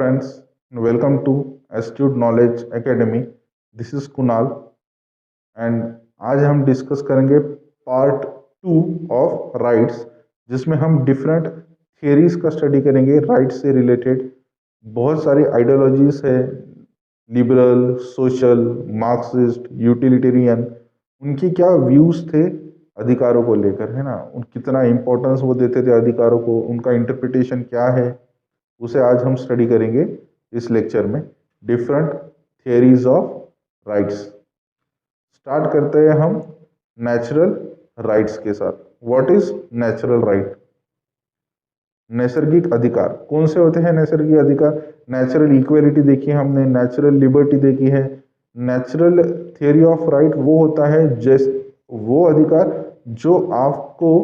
friends, and welcome to Astute Knowledge Academy. This is Kunal and आज हम discuss करेंगे part two of rights, जिसमें हम different theories का स्टडी करेंगे राइट्स से रिलेटेड। बहुत सारी आइडियोलॉजीज है, लिबरल, सोशल, मार्क्सिस्ट, यूटिलिटेरियन। उनकी क्या व्यूज थे अधिकारों को लेकर, है ना, उन कितना इम्पोर्टेंस वो देते थे अधिकारों को, उनका इंटरप्रिटेशन क्या है, उसे आज हम स्टडी करेंगे इस लेक्चर में। Different theories of rights. Start करते हैं हम नेचुरल राइट्स के साथ। What is natural right? नैसर्गिक अधिकार कौन से होते हैं? नैसर्गिक अधिकार, नेचुरल इक्वलिटी देखी हमने, नेचुरल लिबर्टी देखी है। नेचुरल थियरी ऑफ राइट वो होता है वो अधिकार जो आपको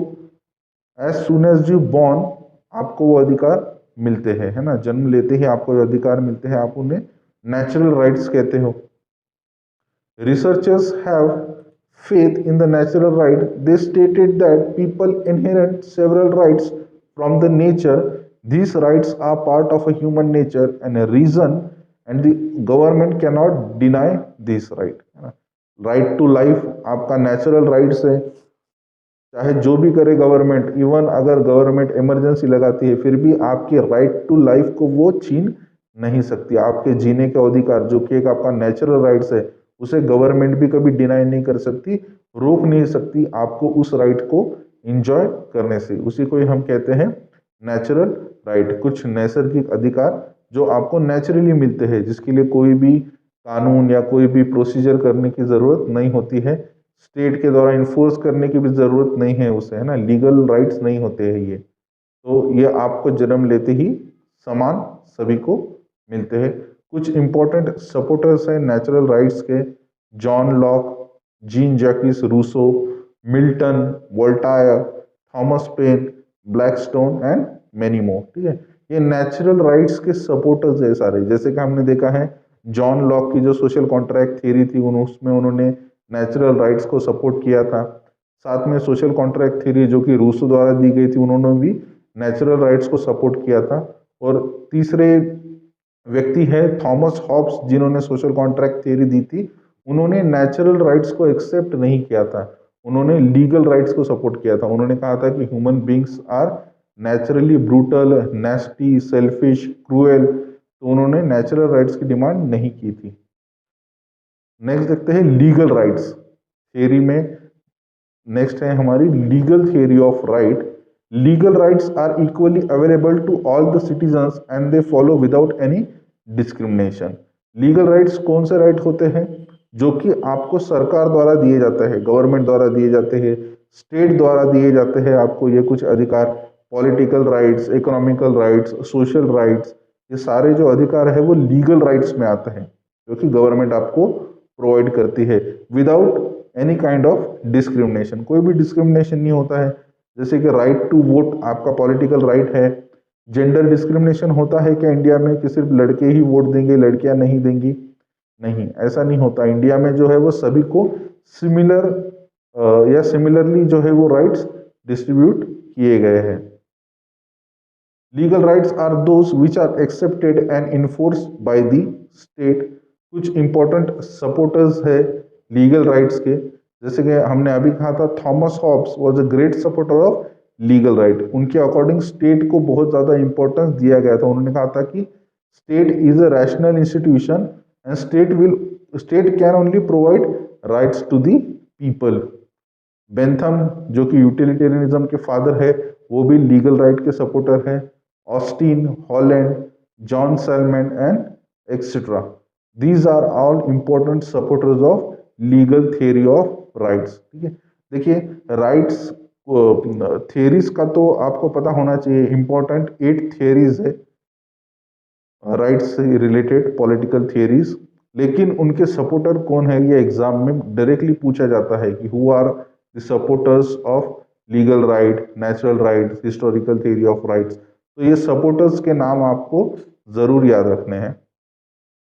as soon as you born आपको वो अधिकार मिलते हैं, है ना, जन्म लेते ही आपको जो अधिकार मिलते हैं आप उन्हें नेचुरल राइट्स कहते हो। Researchers have faith in the natural right. They stated that people inherit several rights from the nature. These rights are part of a human nature and a reason, and the government cannot deny this right. Right to life आपका natural rights है, चाहे जो भी करे government, even अगर government emergency लगाती है फिर भी आपके राइट टू लाइफ को वो छीन नहीं सकती। आपके जीने का अधिकार जो कि एक आपका नेचुरल राइट्स है उसे गवर्नमेंट भी कभी डिनाई नहीं कर सकती, रोक नहीं सकती आपको उस राइट को एंजॉय करने से। उसी को ही हम कहते हैं नेचुरल राइट। कुछ नैसर्गिक अधिकार जो आपको नेचुरली मिलते हैं, जिसके लिए कोई भी कानून या कोई भी प्रोसीजर करने की जरूरत नहीं होती है, स्टेट के द्वारा इन्फोर्स करने की भी जरूरत नहीं है उसे, है ना, लीगल राइट्स नहीं होते हैं ये। तो ये आपको जन्म लेते ही समान सभी को मिलते हैं। कुछ इंपॉर्टेंट सपोर्टर्स हैं नेचुरल राइट्स के: John Locke, Jean Jacques Rousseau, Milton, Voltaire, Thomas Paine, Blackstone and many more. ठीक है, ये नेचुरल राइट्स के सपोर्टर्स है सारे। जैसे कि हमने देखा है जॉन लॉक की जो सोशल कॉन्ट्रैक्ट थ्योरी थी उसमें उन्होंने नेचुरल राइट्स को सपोर्ट किया था। साथ में सोशल कॉन्ट्रैक्ट थ्योरी जो कि रूसो द्वारा दी गई थी, उन्होंने भी नेचुरल राइट्स को सपोर्ट किया था। और तीसरे व्यक्ति है थॉमस हॉब्स, जिन्होंने सोशल कॉन्ट्रैक्ट थ्योरी दी थी। उन्होंने नेचुरल राइट्स को एक्सेप्ट नहीं किया था, उन्होंने लीगल राइट्स को सपोर्ट किया था। उन्होंने कहा था कि human beings are naturally brutal, nasty, selfish, cruel. तो उन्होंने नेचुरल राइट्स की डिमांड नहीं की थी। नेक्स्ट देखते हैं लीगल राइट्स थियरी में। नेक्स्ट है हमारी legal theory of right. Legal rights are equally available to all the citizens and they follow without any discrimination. Legal rights कौन से राइट होते हैं? जो कि आपको सरकार द्वारा दिए जाते हैं, गवर्नमेंट द्वारा दिए जाते हैं, स्टेट द्वारा दिए जाते हैं आपको ये कुछ अधिकार। Political rights, economical rights, social rights, ये सारे जो अधिकार है वो लीगल राइट्स में आते हैं, जो कि गवर्नमेंट आपको प्रोवाइड करती है without any kind of discrimination. कोई भी डिस्क्रिमिनेशन नहीं होता है। जैसे कि राइट टू वोट आपका पॉलिटिकल राइट है। जेंडर डिस्क्रिमिनेशन होता है क्या इंडिया में कि सिर्फ लड़के ही वोट देंगे, लड़कियां नहीं देंगी? नहीं, ऐसा नहीं होता। इंडिया में जो है वो सभी को सिमिलर या सिमिलरली जो है वो राइट्स डिस्ट्रीब्यूट किए गए हैं। Legal rights are those which are accepted and enforced by the state. कुछ इंपॉर्टेंट सपोर्टर्स है लीगल राइट्स के, जैसे कि हमने अभी कहा था Thomas Hobbes was a great supporter of legal right. उनके अकॉर्डिंग स्टेट को बहुत ज़्यादा इंपॉर्टेंस दिया गया था। उन्होंने कहा था कि state is a rational institution and state can only provide rights to the people. Bentham जो कि यूटिलिटेरियनिज्म के फादर है, वो भी लीगल राइट के सपोर्टर है। Austin, Holland, John Salmond and etcetera, these are all important supporters of legal theory of rights। ठीक है, देखिए राइट्स थियरीज का तो आपको पता होना चाहिए। इंपॉर्टेंट 8 थियरीज है राइट्स से रिलेटेड, पॉलिटिकल थियरीज। लेकिन उनके सपोर्टर कौन है ये एग्जाम में डायरेक्टली पूछा जाता है कि who are the supporters of legal right, natural rights, historical theory of rights. तो ये सपोर्टर्स के नाम आपको जरूर याद रखने हैं।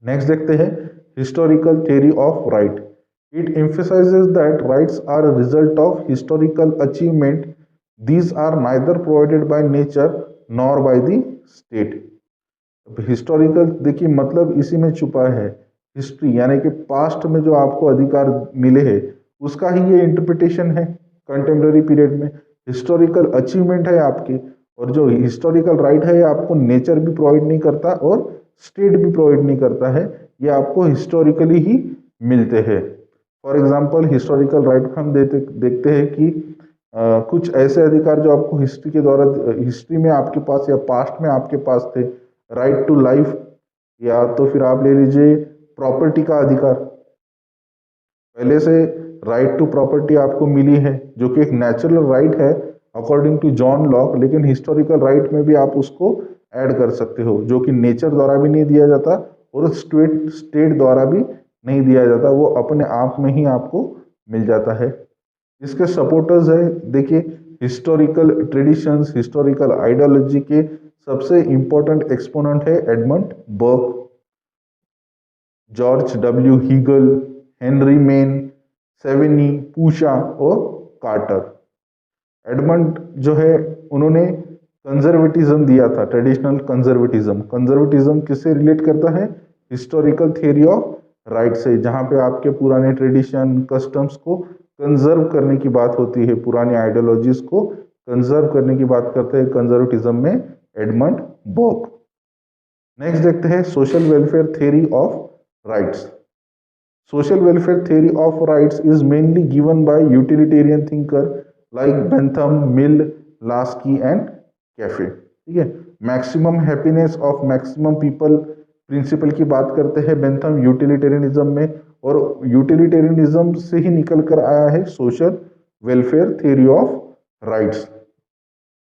नेक्स्ट देखते हैं historical theory of right. It emphasizes that rights are a result of historical achievement. These are neither provided by nature nor by the state. Historical देखिए मतलब इसी में छुपा है, हिस्ट्री यानी कि पास्ट में जो आपको अधिकार मिले हैं उसका ही ये इंटरप्रिटेशन है कंटेम्प्रेरी पीरियड में। हिस्टोरिकल अचीवमेंट है आपकी, और जो हिस्टोरिकल राइट है ये आपको नेचर भी प्रोवाइड नहीं करता और स्टेट भी प्रोवाइड नहीं करता है, ये आपको हिस्टोरिकली ही मिलते हैं। फॉर एग्जाम्पल हिस्टोरिकल राइट हम देखते हैं कि कुछ ऐसे अधिकार जो आपको हिस्ट्री के द्वारा, हिस्ट्री में आपके पास या पास्ट में आपके पास थे, राइट टू लाइफ, या तो फिर आप ले लीजिए प्रॉपर्टी का अधिकार। पहले से राइट टू प्रॉपर्टी आपको मिली है जो कि एक नेचुरल राइट है अकॉर्डिंग टू जॉन लॉक, लेकिन हिस्टोरिकल राइट में भी आप उसको ऐड कर सकते हो जो कि नेचर द्वारा भी नहीं दिया जाता और स्टेट स्टेट द्वारा भी नहीं दिया जाता, वो अपने आप में ही आपको मिल जाता है। इसके सपोर्टर्स है देखिए, हिस्टोरिकल ट्रेडिशंस, हिस्टोरिकल आइडियोलॉजी के सबसे इंपॉर्टेंट एक्सपोनेंट है Edmund Burke, George W Hegel, Henry Maine, Savigny, Puchta और कार्टर। एडमंड जो है उन्होंने कंजर्वेटिज्म दिया था, ट्रेडिशनल कंजर्वेटिज्म। कंजर्वेटिज्म किससे रिलेट करता है? हिस्टोरिकल थियरी ऑफ राइट से, जहाँ पे आपके पुराने ट्रेडिशन कस्टम्स को कंजर्व करने की बात होती है, पुरानी आइडियोलॉजीज को कंजर्व करने की बात करते हैं कंजर्वेटिज्म में एडमंड बर्क। नेक्स्ट देखते हैं social welfare theory of rights. Social welfare theory of rights is mainly given by utilitarian thinker like Bentham, Mill, Lasky and Cafe। ठीक है, maximum happiness of maximum people principle की बात करते हैं Bentham utilitarianism में, और यूटिलिटेरियनिज्म से ही निकल कर आया है social welfare theory of rights.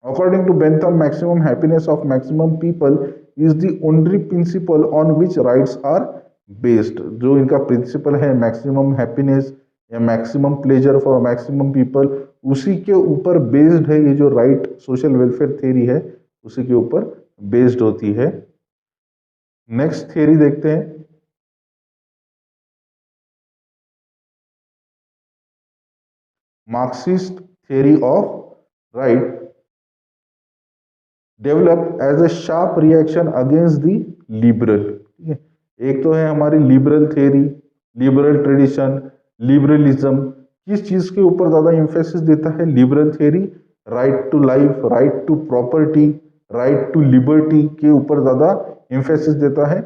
According to Bentham, maximum happiness of maximum people is the only principle on which rights are based। जो इनका प्रिंसिपल है मैक्सिमम हैप्पीनेस या maximum pleasure for maximum people, उसी के ऊपर बेस्ड है ये जो राइट सोशल वेलफेयर थ्योरी है, उसी के ऊपर बेस्ड होती है। नेक्स्ट थ्योरी देखते हैं, Marxist theory of right develop as a sharp reaction against the liberal. ठीक है, एक तो है हमारी liberal theory, liberal tradition, liberalism. किस चीज के ऊपर ज्यादा इंफेसिस देता है liberal theory? Right to life, right to property, right to liberty के ऊपर ज्यादा इंफेसिस देता है,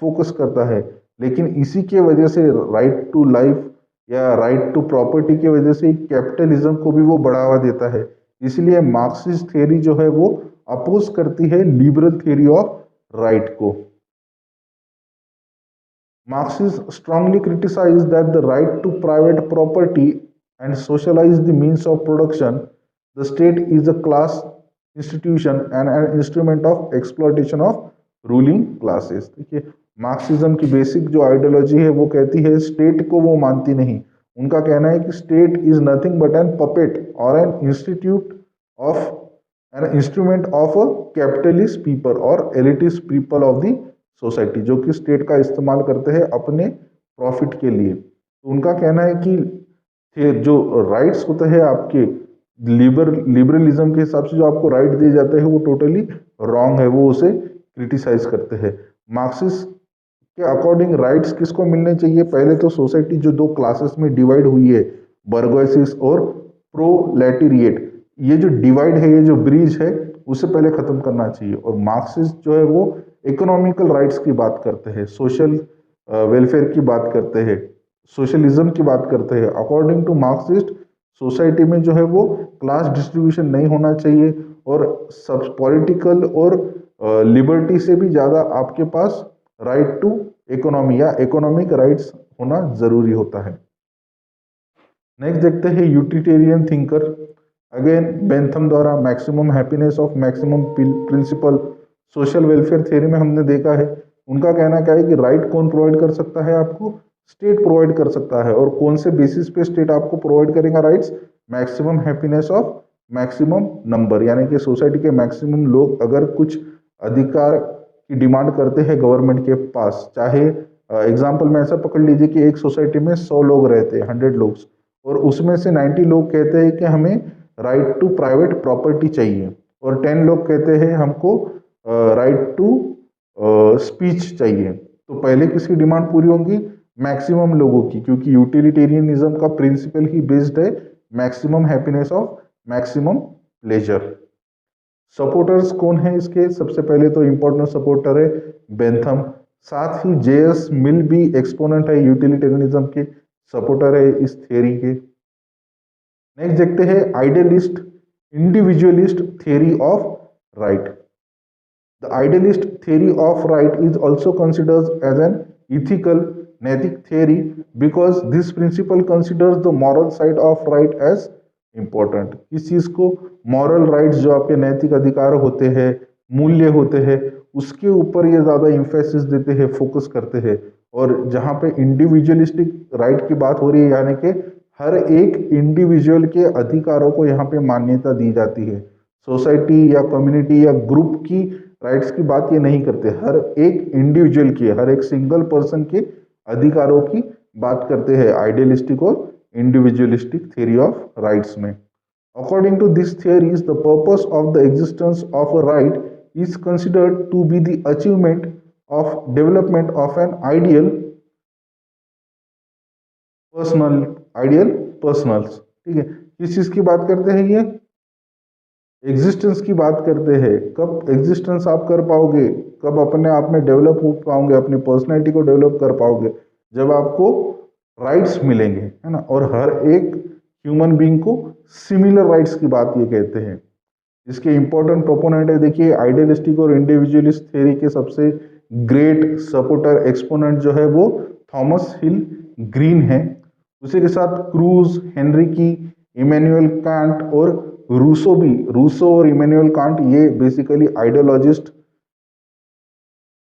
फोकस करता है। लेकिन इसी के वजह से राइट टू लाइफ या राइट टू प्रॉपर्टी की वजह से कैपिटलिज्म को भी वो बढ़ावा देता है। इसलिए मार्क्सिस्ट थ्योरी जो है वो अपोज करती है लिबरल थ्योरी ऑफ राइट को। Marxists strongly criticize that the right to private property and socialize the means of production, the state is a class institution and an instrument of exploitation of ruling classes। देखिए, Marxism की basic जो ideology है वो कहती है state को वो मानती नहीं। उनका कहना है कि state is nothing but an puppet और an institute of an instrument of a capitalist people और elitist people of the society, जो कि स्टेट का इस्तेमाल करते हैं अपने प्रॉफिट के लिए। तो उनका कहना है कि जो राइट्स होते हैं आपके लिबरलिज्म के हिसाब से जो आपको राइट दिए जाते हैं वो टोटली रॉन्ग है, वो उसे क्रिटिसाइज करते हैं। मार्क्सिस्ट के अकॉर्डिंग राइट्स किसको मिलने चाहिए? पहले तो सोसाइटी जो दो क्लासेस में डिवाइड हुई है, बर्गोसिस और प्रोलेटेरिएट, ये जो डिवाइड है, ये जो ब्रिज है, उसे पहले खत्म करना चाहिए। और मार्क्सिस्ट जो है वो इकोनॉमिकल राइट्स की बात करते हैं, सोशल वेलफेयर की बात करते हैं, सोशलिज्म की बात करते हैं। अकॉर्डिंग टू मार्क्सिस्ट सोसाइटी में जो है वो क्लास डिस्ट्रीब्यूशन नहीं होना चाहिए और सब पॉलिटिकल और लिबर्टी से भी ज़्यादा आपके पास राइट टू इकोनॉमी या इकोनॉमिक राइट्स होना जरूरी होता है। नेक्स्ट देखते हैं यूटिलिटेरियन थिंकर, अगेन बेंथम द्वारा maximum happiness of maximum principle social welfare theory में हमने देखा है। उनका कहना क्या है कि राइट कौन प्रोवाइड कर सकता है आपको? स्टेट प्रोवाइड कर सकता है। और कौन से बेसिस पे स्टेट आपको प्रोवाइड करेगा rights? Maximum happiness of maximum number, यानी कि सोसाइटी के मैक्सिमम लोग अगर कुछ अधिकार की डिमांड करते हैं गवर्नमेंट के पास, चाहे एग्जाम्पल में ऐसा पकड़ लीजिए कि एक सोसाइटी में 100 लोग रहते हैं, 100 लोग, और उसमें से 90 लोग कहते हैं कि हमें राइट टू प्राइवेट प्रॉपर्टी चाहिए, और 10 लोग कहते हैं हमको राइट टू स्पीच चाहिए, तो पहले किसकी डिमांड पूरी होंगी? मैक्सिमम लोगों की, क्योंकि यूटिलिटेरियनिज्म का प्रिंसिपल ही बेस्ड है maximum happiness of maximum pleasure. Supporters कौन है इसके? सबसे पहले तो इंपॉर्टेंट सपोर्टर है बेंथम, साथ ही जेएस मिल भी एक्सपोनेंट है यूटिलिटेरियनिज्म के, सपोर्टर है इस थियरी के। नेक्स्ट देखते हैं idealist individualist theory of right. The idealist theory of right is also considered as an ethical, नैतिक theory because this principle considers the moral side of right as important। किस चीज को? moral rights, जो आपके नैतिक अधिकार होते हैं, मूल्य होते हैं, उसके ऊपर ये ज्यादा इम्फेसिस देते हैं, फोकस करते हैं। और जहाँ पे इंडिविजुअलिस्टिक राइट की बात हो रही है, यानी कि हर एक इंडिविजुअल के अधिकारों को यहाँ पे मान्यता दी जाती है। सोसाइटी या कम्युनिटी या ग्रुप की राइट्स की बात ये नहीं करते, हर एक इंडिविजुअल की, हर एक सिंगल पर्सन के अधिकारों की बात करते हैं आइडियलिस्टिक और इंडिविजुअलिस्टिक थ्योरी ऑफ राइट्स में। According to this theories the purpose of the existence of a right is considered to be the achievement of development of an ideal personals. ठीक है, किस चीज की बात करते हैं? ये एग्जिस्टेंस की बात करते हैं। कब एग्जिस्टेंस आप कर पाओगे, कब अपने आप में डेवलप हो पाओगे, अपनी पर्सनैलिटी को डेवलप कर पाओगे? जब आपको राइट्स मिलेंगे, है ना। और हर एक ह्यूमन बीइंग को सिमिलर राइट्स की बात ये कहते हैं। इसके इंपॉर्टेंट प्रोपोनेंट है, देखिए आइडियलिस्टिक और इंडिविजुअलिस्ट थ्योरी के सबसे ग्रेट सपोर्टर एक्सपोनेंट जो है वो थॉमस हिल ग्रीन है। उसी के साथ क्रूज, हेनरी की, इमैनुअल कांट और रूसो भी। रूसो और इमैनुअल कांट ये बेसिकली आइडियोलॉजिस्ट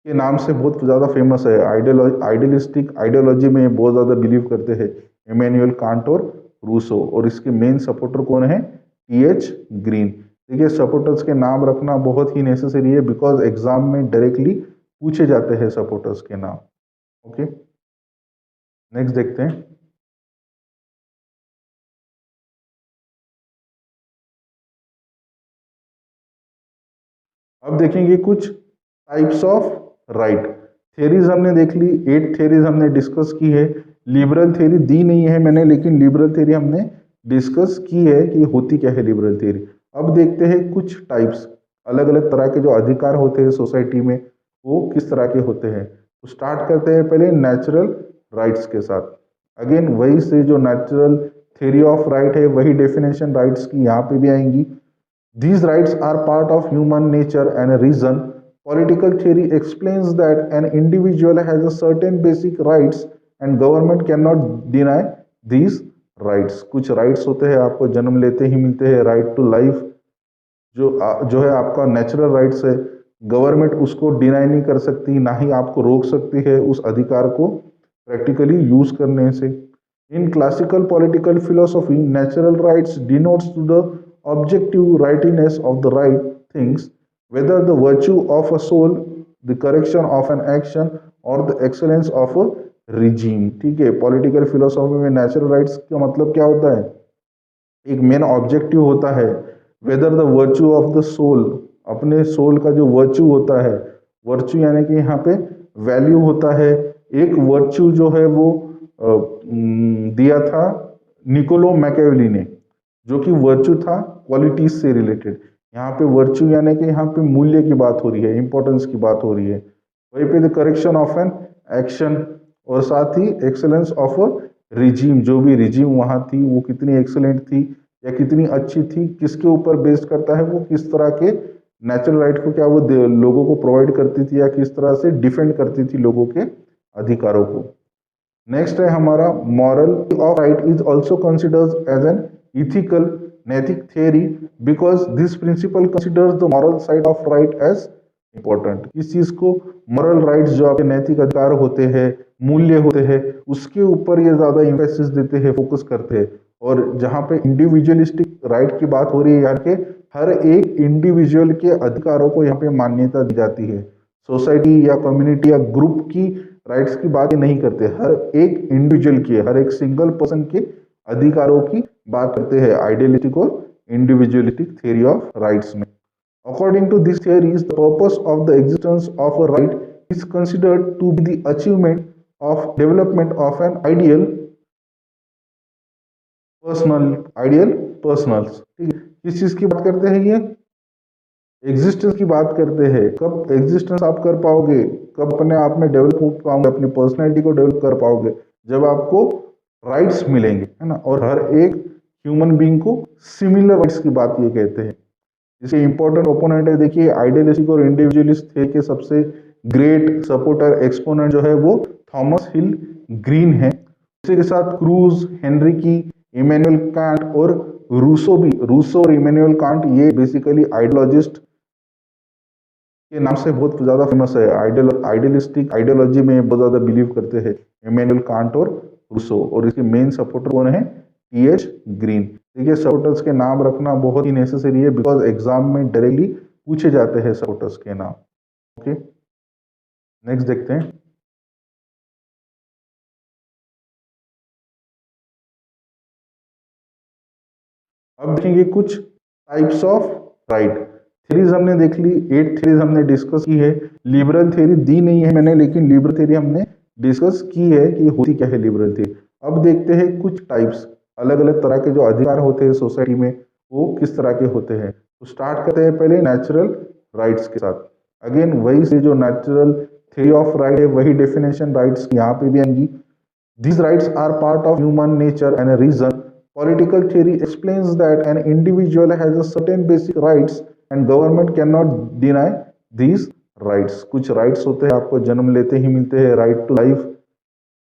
के नाम से बहुत ज़्यादा फेमस है। आइडियलिस्टिक आइडियोलॉजी में बहुत ज़्यादा बिलीव करते हैं इमैनुअल कांट और रूसो। और इसके मेन सपोर्टर कौन है? TH green. देखिए सपोर्टर्स के नाम रखना बहुत ही नेसेसरी है, बिकॉज एग्जाम में डायरेक्टली पूछे जाते हैं सपोर्टर्स के नाम। ओके, नेक्स्ट देखते हैं। अब देखेंगे कुछ टाइप्स ऑफ राइट। थेरीज हमने देख ली, 8 थेरीज हमने डिस्कस की है। लिबरल थेरी दी नहीं है मैंने, लेकिन लिबरल थेरी हमने डिस्कस की है कि होती क्या है लिबरल थेरी। अब देखते हैं कुछ टाइप्स, अलग अलग तरह के जो अधिकार होते हैं सोसाइटी में वो किस तरह के होते हैं। तो स्टार्ट करते हैं पहले नेचुरल राइट्स के साथ। अगेन वही से जो नेचुरल थेरी ऑफ राइट है, वही डेफिनेशन राइट्स की यहाँ पे भी आएंगी। These rights are part of human nature and reason. Political theory explains that an individual has a certain basic rights and government cannot deny these rights। कुछ rights होते हैं आपको जन्म लेते ही मिलते हैं, right to life जो है आपका नेचुरल राइट्स है, गवर्नमेंट उसको डिनाई नहीं कर सकती, ना ही आपको रोक सकती है उस अधिकार को प्रैक्टिकली यूज करने से। In classical political philosophy natural rights denotes to the objective rightness of the right things, whether the virtue of a soul, the correction of an action or the excellence of a regime। ठीक है, political philosophy में natural rights का मतलब क्या होता है? एक main objective होता है, whether the virtue of the soul, अपने सोल का जो वर्च्यू होता है, वर्च्यू यानी कि यहाँ पे वैल्यू होता है। एक वर्च्यू जो है वो दिया था निकोलो मैकेवेली ने, जो कि वर्च्यू था क्वालिटीज से रिलेटेड। यहाँ पे वर्च्यू यानी कि यहाँ पे मूल्य की बात हो रही है, इंपॉर्टेंस की बात हो रही है। वहीं पे the correction of an action, और साथ ही एक्सेलेंस ऑफ अ रिजीम, जो भी रिजीम वहाँ थी वो कितनी एक्सेलेंट थी या कितनी अच्छी थी, किसके ऊपर बेस्ड करता है, वो किस तरह के नेचुरल राइट को क्या वो लोगों को प्रोवाइड करती थी या किस तरह से डिफेंड करती थी लोगों के अधिकारों को। नेक्स्ट है हमारा moral of right is also considered as an ethical, नैतिक theory because this principle considers the moral side of right as important. इस चीज को मॉरल राइट्स जो आपके नैतिक अधिकार होते हैं, मूल्य होते हैं, उसके ऊपर ये ज्यादा इम्फेसिस देते हैं, फोकस करते हैं। और जहाँ पे इंडिविजुअलिस्टिक राइट की बात हो रही है, यानी कि हर एक इंडिविजुअल के अधिकारों को यहाँ पे मान्यता दी जाती है। सोसाइटी या कम्युनिटी या ग्रुप की राइट्स की बात नहीं करते, हर एक इंडिविजुअल की, हर एक सिंगल पर्सन के अधिकारों की बात करते हैं आइडियलिस्टिक और इंडिविजुअलिस्टिक थ्योरी ऑफ राइट्स में। According to these theories, the purpose of the existence of a right is considered to be the achievement of development of an ideal personals। ठीक है, किस चीज की बात करते हैं ये? एग्जिस्टेंस की बात करते हैं। कब एग्जिस्टेंस आप कर पाओगे, कब अपने आप में डेवलप हो पाओगे, अपनी पर्सनैलिटी को डेवलप कर पाओगे, जब आपको राइट्स मिलेंगे, है ना। और हर एक ह्यूमन बीइंग को सिमिलर राइट्स की बात ये कहते हैं। इसके इंपॉर्टेंट ओपोनेंट है, देखिए आइडियलिस्टिक और इंडिविजुअलिस्ट थे के सबसे ग्रेट सपोर्टर एक्सपोनेंट जो है वो थॉमस हिल ग्रीन है। इसी के साथ क्रूज, हेनरी की, इमैनुअल कांट और रूसो और इमैनुअल कांट, ये बेसिकली आइडियोलॉजिस्ट के नाम से बहुत ज्यादा फेमस है। आइडियलिस्टिक आइडियोलॉजी में बहुत ज्यादा बिलीव करते हैं इमैनुअल कांट और रूसो। और इसके मेन सपोर्टर कौन है? टी.एच. ग्रीन। देखिए सपोर्टर्स के नाम रखना बहुत ही नेसेसरी है, बिकॉज एग्जाम में डायरेक्टली पूछे जाते हैं सपोर्टर्स के नाम। ओके, नेक्स्ट देखते हैं। अब देखेंगे कुछ टाइप्स ऑफ राइट। थ्योरीज हमने देख ली, 8 थ्योरीज हमने डिस्कस की है। लिबरल थ्योरी दी नहीं है मैंने, लेकिन लिबरल थ्योरी हमने डिस्कस की है कि होती क्या है लिबरल थ्योरी। अब देखते हैं कुछ टाइप्स, अलग अलग तरह के जो अधिकार होते हैं सोसाइटी में वो किस तरह के होते हैं। तो स्टार्ट करते हैं पहले नेचुरल राइट्स के साथ। अगेन वही से जो नेचुरल थ्योरी ऑफ राइट है वही डेफिनेशन राइट्स यहाँ पे भी आएंगी। These rights are part of human nature and a reason. Political theory explains that an individual has a certain basic rights and government cannot deny these rights. कुछ rights होते हैं आपको जन्म लेते ही मिलते हैं, right to life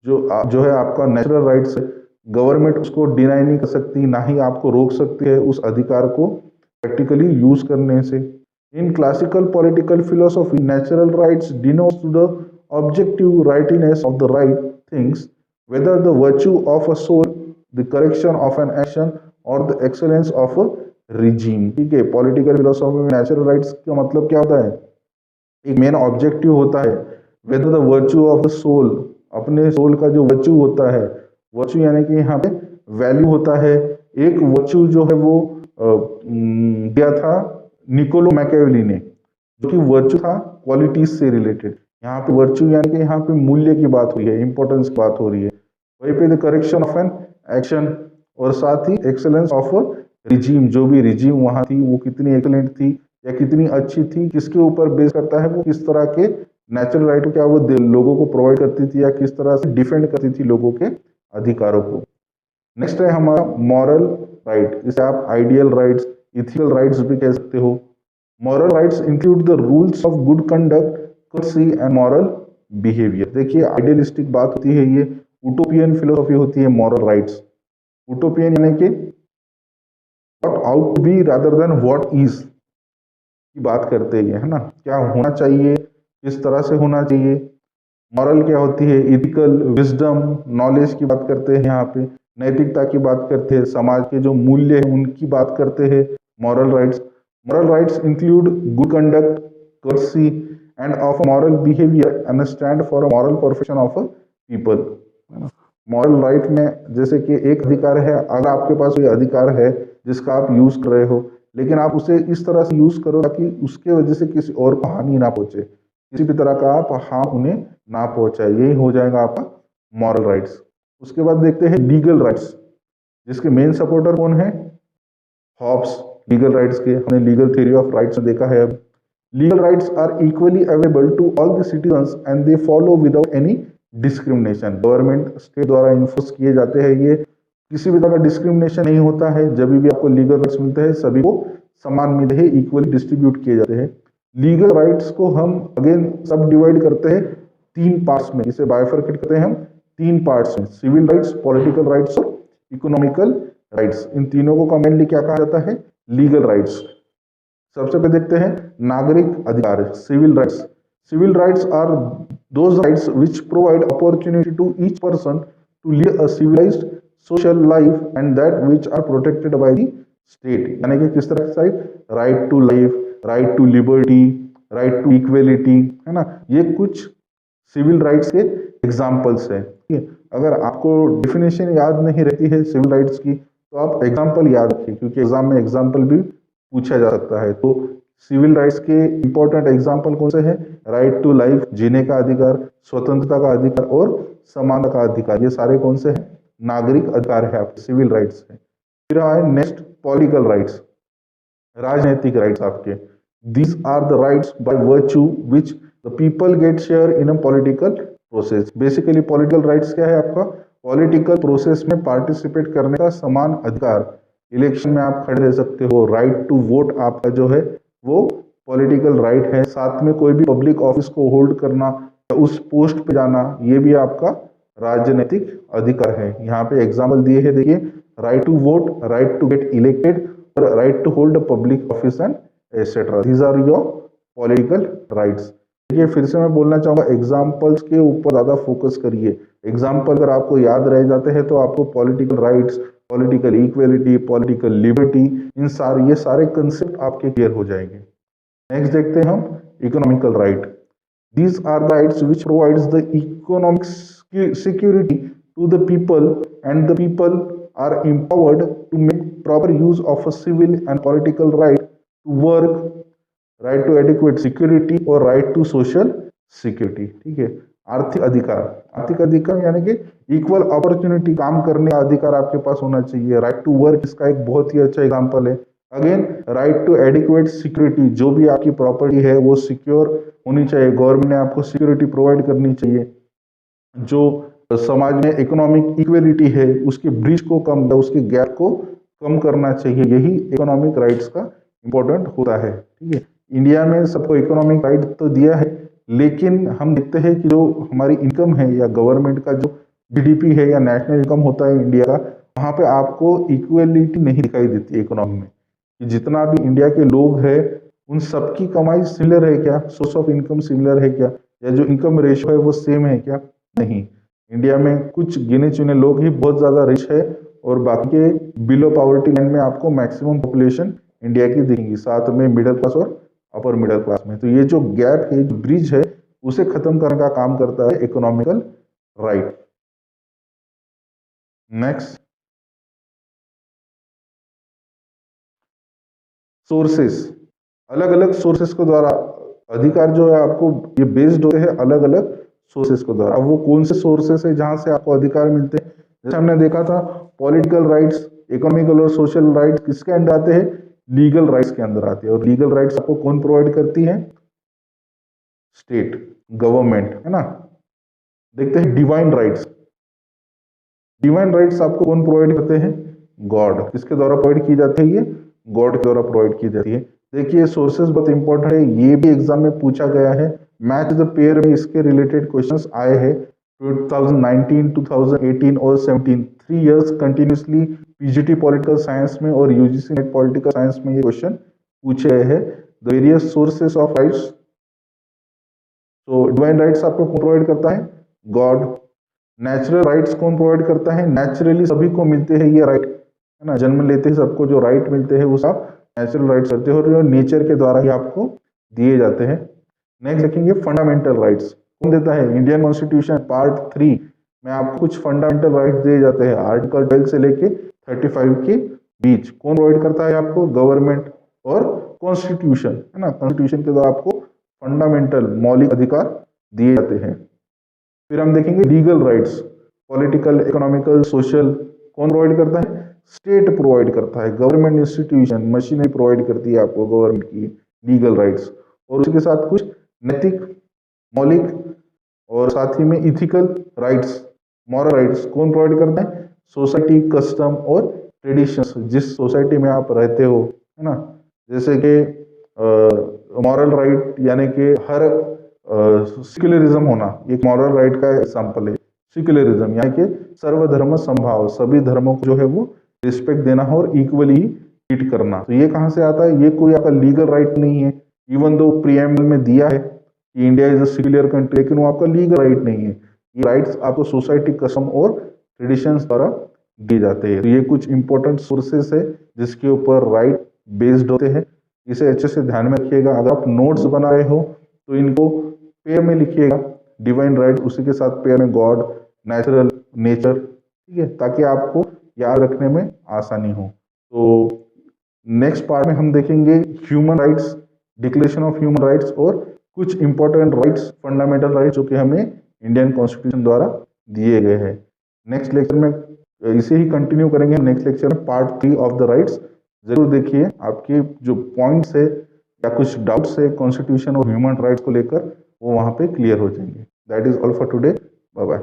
जो है आपका नेचुरल राइट्स है, गवर्नमेंट उसको डिनाई नहीं कर सकती, ना ही आपको रोक सकती है उस अधिकार को प्रैक्टिकली यूज करने से। In classical political philosophy natural rights denotes to the objective rightness of the right things, whether the virtue of a soul, the correction of an action or the excellence of a regime। ठीक है, political philosophy में natural rights का मतलब क्या होता है? एक main objective होता है whether the virtue of the soul, अपने सोल का जो वर्च्यू होता है, वर्च्यू यानी कि यहाँ पे वैल्यू होता है। एक वर्च्यू जो है वो दिया था निकोलो मैकियावेली ने, जो कि वर्च्यू था क्वालिटीज से रिलेटेड। यहाँ पे वर्च्यू यानी कि यहाँ पे मूल्य की बात हुई है, इंपॉर्टेंस की बात हो रही है। वहीं पे the correction of an action और साथ ही एक्सेलेंस ऑफ रिजीम, जो भी रिजीम वहां थी वो कितनी एक्सेलेंट थी या कितनी अच्छी थी, किसके ऊपर बेस करता है वो किस तरह के नेचुरल राइट क्या वो लोगों को प्रोवाइड करती थी या किस तरह से डिफेंड करती थी लोगों के अधिकारों को। नेक्स्ट है हमारा मॉरल राइट, इसे आप आइडियल राइट्स, इथिकल राइट्स भी कह सकते हो। Moral rights include the rules of good conduct, courtesy and moral behaviour. देखिए आइडियलिस्टिक बात होती है, ये उटोपियन फिलोसॉफी होती है मॉरल राइट्स। उटोपियन यानी कि what ought to be rather than what is की बात करते हैं, है ना, क्या होना चाहिए, किस तरह से होना चाहिए। मॉरल क्या होती है? इथिकल, विजडम, नॉलेज की बात करते हैं, यहाँ पे नैतिकता की बात करते हैं, समाज के जो मूल्य है उनकी बात करते हैं moral rights. Moral rights include good conduct, courtesy and of moral behaviour and stand for a moral perfection of a people. Moral right में जैसे कि एक अधिकार है, अगर आपके पास कोई अधिकार है जिसका आप यूज कर रहे हो, लेकिन आप उसे इस तरह से यूज करो ताकि उसके वजह से किसी और को हानि ना पहुंचे, किसी भी तरह का आप हार्म उन्हें ना पहुंचाए, यही हो जाएगा आपका मॉरल राइट्स। उसके बाद देखते हैं लीगल राइट्स, जिसके मेन सपोर्टर कौन है? हॉब्स। लीगल राइट्स के हमने लीगल थ्योरी ऑफ राइट्स में देखा है। अब legal rights are equally available to all the citizens and they follow without any discrimination. Government state द्वारा इन्फोर्स किए जाते हैं, ये किसी भी तरह का डिस्क्रिमिनेशन नहीं होता है। जब भी आपको लीगल राइट्स मिलते हैं सभी को समान मिलते हैं, इक्वली डिस्ट्रीब्यूट किए जाते हैं। लीगल राइट्स को हम अगेन सब डिवाइड करते हैं 3 पार्ट्स में, इसे बाइफरकेट करते हैं हम 3 पार्ट्स में, सिविल राइट्स, पॉलिटिकल राइट्स और इकोनॉमिकल राइट्स। इन तीनों को कॉमनली क्या कहा जाता है? Legal rights. सबसे पहले देखते हैं नागरिक अधिकार, civil rights. Civil rights are those rights which provide opportunity to each person to lead a civilized social life and that which are protected by the state। यानी कि किस तरह से right to life, right to liberty, right to equality, है ना, ये कुछ civil rights के एग्जाम्पल्स है। ठीक है, अगर आपको डेफिनेशन याद नहीं रहती है सिविल राइट्स की तो आप एग्जाम्पल याद रखिए, क्योंकि एग्जाम में एग्जाम्पल भी पूछा जा सकता है। तो सिविल राइट्स के इंपॉर्टेंट एग्जाम्पल कौन से हैं? राइट टू लाइफ, जीने का अधिकार, स्वतंत्रता का अधिकार और समानता का अधिकार, ये सारे कौन से हैं? नागरिक अधिकार है, आपके सिविल राइट्स है। फिर आए नेक्स्ट पॉलिटिकल राइट्स, राजनीतिक राइट्स आपके। These are the rights by virtue which the people get share in a political process. Basically political rights क्या है आपका? पॉलिटिकल प्रोसेस में पार्टिसिपेट करने का समान अधिकार। इलेक्शन में आप खड़े रह सकते हो, राइट टू वोट आपका जो है वो पॉलिटिकल राइट है। साथ में कोई भी पब्लिक ऑफिस को होल्ड करना या उस पोस्ट पे जाना, ये भी आपका राजनीतिक अधिकार है। यहाँ पे एग्जाम्पल दिए हैं, देखिए, right to vote, right to get elected और right to hold a public office and etcetera. These are your political rights. देखिए फिर से मैं बोलना चाहूंगा, एग्जाम्पल्स के ऊपर ज्यादा फोकस करिए। एग्जाम्पल अगर आपको याद रह जाते हैं तो आपको political rights, political equality, political liberty, ये सारे कंसेप्ट आपके क्लियर हो जाएंगे। नेक्स्ट देखते हैं हम economical right. These are the rights which provides the economic security to the people, and the people are empowered to make proper use of a civil and political right to work, right to adequate security और right to social security। ठीक है। आर्थिक अधिकार, आर्थिक अधिकार यानी कि equal opportunity, काम करने का अधिकार आपके पास होना चाहिए। राइट टू वर्क इसका एक बहुत ही अच्छा एग्जांपल है। Again right to adequate security, जो भी आपकी प्रॉपर्टी है वो सिक्योर होनी चाहिए, गवर्नमेंट ने आपको सिक्योरिटी प्रोवाइड करनी चाहिए। जो समाज में इकोनॉमिक इक्वेलिटी है उसके ब्रिज को कम, उसके गैप को कम करना चाहिए, यही इकोनॉमिक राइट्स का इंपॉर्टेंट होता है। ठीक है। इंडिया में सबको इकोनॉमिक राइट तो दिया है, लेकिन हम देखते हैं कि जो हमारी इनकम है या गवर्नमेंट का जो जीडीपी है या नेशनल इनकम होता है इंडिया का, वहाँ पे आपको इक्वेलिटी नहीं दिखाई देती इकोनॉमी में, कि जितना भी इंडिया के लोग हैं उन सबकी कमाई सिमिलर है क्या, सोर्स ऑफ इनकम सिमिलर है क्या, या जो इनकम रेशियो है वो सेम है क्या? नहीं। इंडिया में कुछ गिने चुने लोग ही बहुत ज्यादा रिच है और बाकी के बिलो पॉवर्टी लाइन में आपको मैक्सिमम पॉपुलेशन इंडिया की दिखेगी, साथ में मिडिल क्लास और अपर मिडिल क्लास में। तो ये जो गैप है, जो ब्रिज है, उसे खत्म करने का काम करता है इकोनॉमिकल राइट। नेक्स्ट सोर्सेस, अलग अलग सोर्सेस के द्वारा अधिकार जो है आपको ये बेस्ड होते हैं अलग अलग सोर्सेस के द्वारा। अब वो कौन से सोर्सेस है जहां से आपको अधिकार मिलते हैं? जैसे हमने देखा था पॉलिटिकल राइट्स, इकोनॉमिकल और सोशल राइट्स किसके अंदर आते हैं? लीगल राइट्स के अंदर आते हैं। और लीगल राइट्स आपको कौन प्रोवाइड करती है? स्टेट गवर्नमेंट, है ना। देखते हैं डिवाइन राइट्स। डिवाइन राइट्स आपको कौन प्रोवाइड करते हैं? गॉड। किसके द्वारा प्रोवाइड की जाती है? ये गॉड के द्वारा प्रोवाइड की जाती है। देखिए सोर्सेस बहुत इंपॉर्टेंट है, ये भी एग्जाम में पूछा गया है। मैच द पेयर में इसके रिलेटेड क्वेश्चंस आए हैं 2019, 2018 और 17, 3 years continuously PGT political science में और यूजीसी नेट पॉलिटिकल साइंस में ये क्वेश्चन पूछे गए हैं। The various sources of rights. तो डिवाइन राइट्स आपको कौन प्रोवाइड करता है? गॉड। नेचुरल राइट्स कौन प्रोवाइड करता है? नेचुरली सभी को मिलते हैं ये राइट, है ना। जन्म लेते ही सबको जो राइट मिलते हैं वो सब नेचुरल राइट्स करते हैं और जो नेचर के द्वारा ही आपको दिए जाते हैं। नेक्स्ट देखेंगे फंडामेंटल राइट्स। कौन देता है? इंडियन कॉन्स्टिट्यूशन पार्ट 3 में आपको कुछ फंडामेंटल राइट्स दिए जाते हैं, आर्टिकल 12 से लेके 35 के बीच। कौन प्रोवाइड करता है आपको? गवर्नमेंट और कॉन्स्टिट्यूशन, है ना। कॉन्स्टिट्यूशन के द्वारा आपको फंडामेंटल मौलिक अधिकार दिए जाते हैं। फिर हम देखेंगे legal rights, political, economical, social, कौन प्रोवाइड करता है? स्टेट प्रोवाइड करता है। गवर्नमेंट इंस्टीट्यूशन, मशीनरी प्रोवाइड करती है आपको गवर्नमेंट की लीगल राइट्स। और उसके साथ कुछ नैतिक, मौलिक और साथ ही में इथिकल राइट्स, मॉरल राइट्स कौन प्रोवाइड करता है? सोसाइटी, कस्टम और ट्रेडिशंस, जिस सोसाइटी में आप रहते हो, है ना। जैसे कि मॉरल राइट यानी कि हर सेक्युलरिज्म होना एक मॉरल राइट का एग्जाम्पल है। सेक्युलरिज्म यानी कि सर्वधर्म संभाव, सभी धर्मों को जो है वो रिस्पेक्ट देना और इक्वली ट्रीट करना। तो ये कहाँ से आता है? ये कोई आपका लीगल राइट नहीं है। इवन दो प्रीएम्बल में दिया है कि India is a secular country, लेकिन वो आपका लीगल राइट नहीं है। ये राइट्स आपको सोसाइटी, कस्टम और ट्रेडिशंस द्वारा दिए जाते हैं। तो ये कुछ इंपॉर्टेंट सोर्सेस है जिसके ऊपर राइट बेस्ड होते हैं। इसे अच्छे से ध्यान में रखिएगा। अगर आप नोट्स बना रहे हो तो इनको पेयर में लिखिएगा, डिवाइन राइट, उसी के साथ पेयर में गॉड, नेचुरल, नेचर, ठीक है, ताकि आपको याद रखने में आसानी हो। तो नेक्स्ट पार्ट में हम देखेंगे human rights, declaration of human rights और कुछ इंपॉर्टेंट राइट्स, फंडामेंटल राइट्स जो कि हमें इंडियन कॉन्स्टिट्यूशन द्वारा दिए गए हैं। नेक्स्ट लेक्चर में इसे ही कंटिन्यू करेंगे। नेक्स्ट लेक्चर में पार्ट 3 ऑफ द राइट्स जरूर देखिए। आपके जो पॉइंट्स है या कुछ डाउट्स है कॉन्स्टिट्यूशन और ह्यूमन राइट्स को लेकर, वो वहाँ पे क्लियर हो जाएंगे। That is all for today. Bye bye.